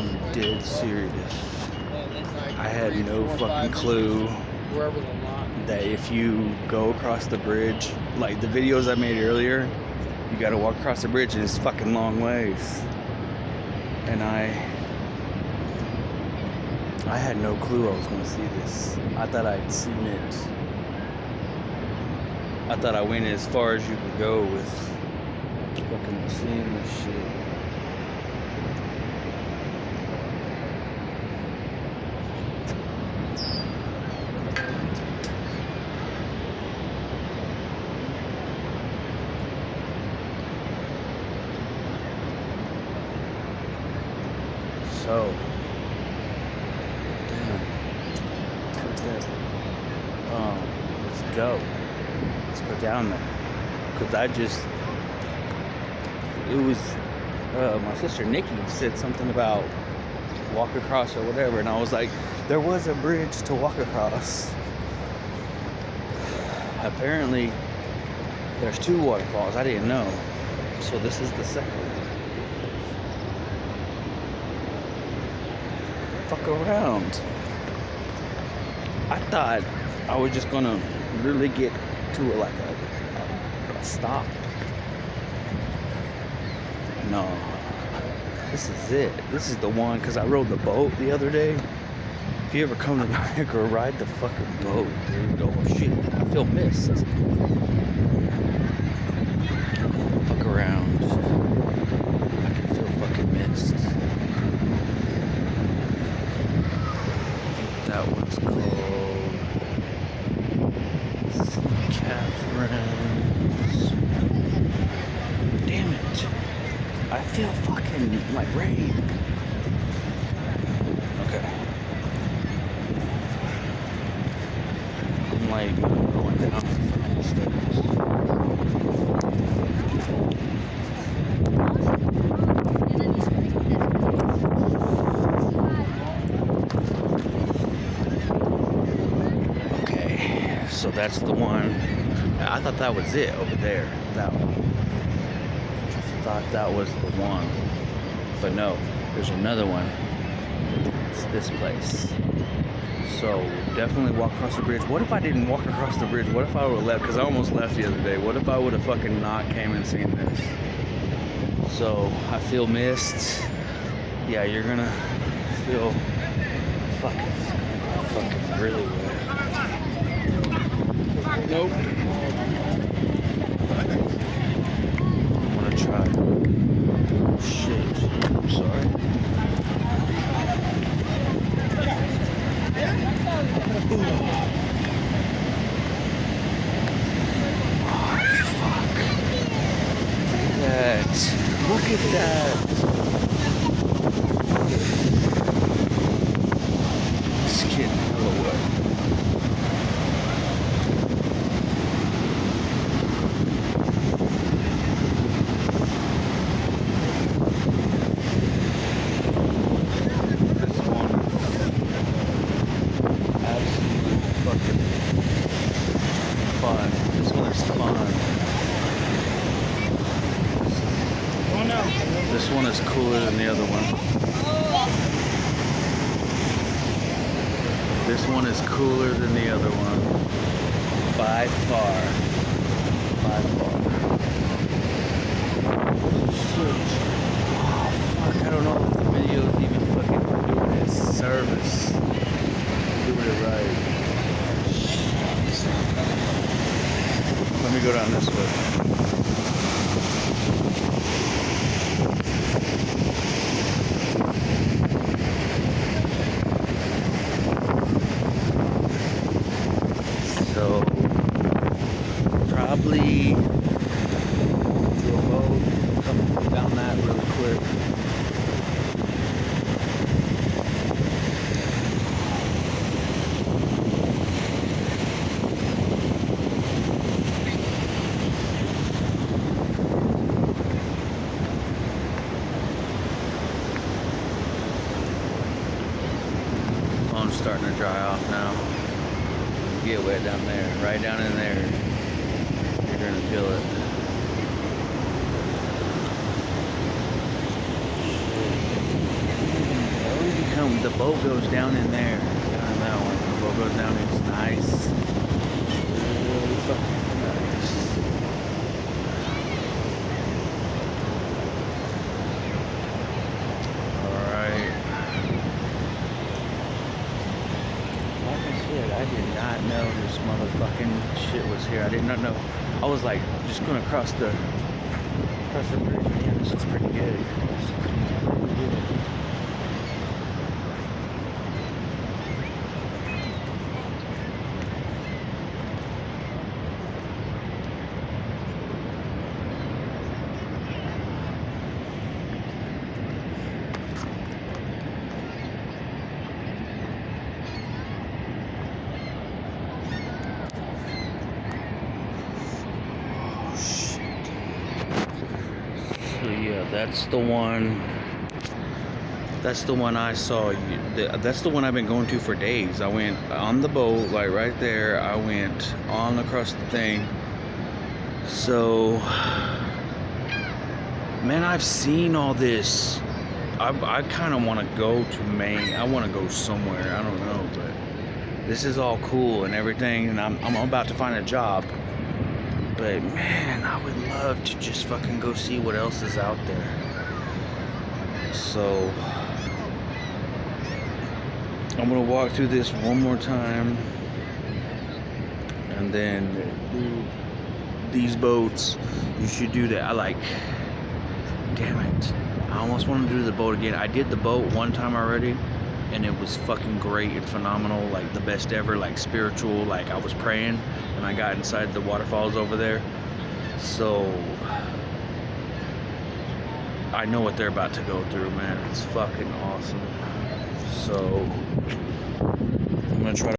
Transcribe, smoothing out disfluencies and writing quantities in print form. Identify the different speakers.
Speaker 1: I'm dead serious. I had no fucking clue that if you go across the bridge, like the videos I made earlier, you gotta walk across the bridge and it's fucking long ways. And I had no clue I was gonna see this. I thought I'd seen it. I thought I went as far as you could go with fucking seeing this shit. So, damn, let's go. Let's go down there. Cause it was, my sister Nikki said something about walk across or whatever, and I was like, there was a bridge to walk across. Apparently, there's 2 waterfalls. I didn't know. So this is the second one. Fuck around. I thought I was just gonna really get to a stop. No, this is it. This is the one, because I rode the boat the other day. If you ever come to Niagara, ride the fucking boat, dude. Oh shit, I feel missed. Fuck around. I can feel fucking missed. That one's called Catherine's. Damn it. I feel fucking like rain. Okay. I'm like going down the fucking stairs. So that's the one. I thought that was it over there. That one. I thought that was the one. But no, there's another one. It's this place. So definitely walk across the bridge. What if I didn't walk across the bridge? What if I would have left? Because I almost left the other day. What if I would have fucking not came and seen this? So I feel missed. Yeah, you're gonna feel fucking really weird. Nope. I'm gonna try. Shit. I'm sorry. Oh, fuck. Look at that. It's getting hella wet. This one is cooler than the other one. This one is cooler than the other one. By far. By far. Shit. Oh, fuck. I don't know if the video is even fucking doing its service. Doing it right. Let me go down this way. So, probably do a boat, come down that really quick. Phone's starting to dry off now. Get wet down there, right down in there. You're gonna feel it. the boat goes down in there. Down in that one. The boat goes down. It's nice. Really fucking nice. Alright. Like I said, I did not know this motherfucking shit was here. I did not know. I was like just gonna cross the bridge. Man, this is pretty good. So yeah, that's the one. That's the one I saw. That's the one I've been going to for days. I went on the boat, like right there. I went on across the thing. So, man, I've seen all this. I kind of want to go to Maine. I want to go somewhere. I don't know, but this is all cool and everything. And I'm about to find a job. But man, I would love to just fucking go see what else is out there. So I'm gonna walk through this one more time, and then do these boats. You should do that. Damn it, I almost want to do the boat again. I did the boat one time already, and it was fucking great and phenomenal, like the best ever, like spiritual. Like I was praying and I got inside the waterfalls over there. So I know what they're about to go through, man. It's fucking awesome. So I'm gonna try to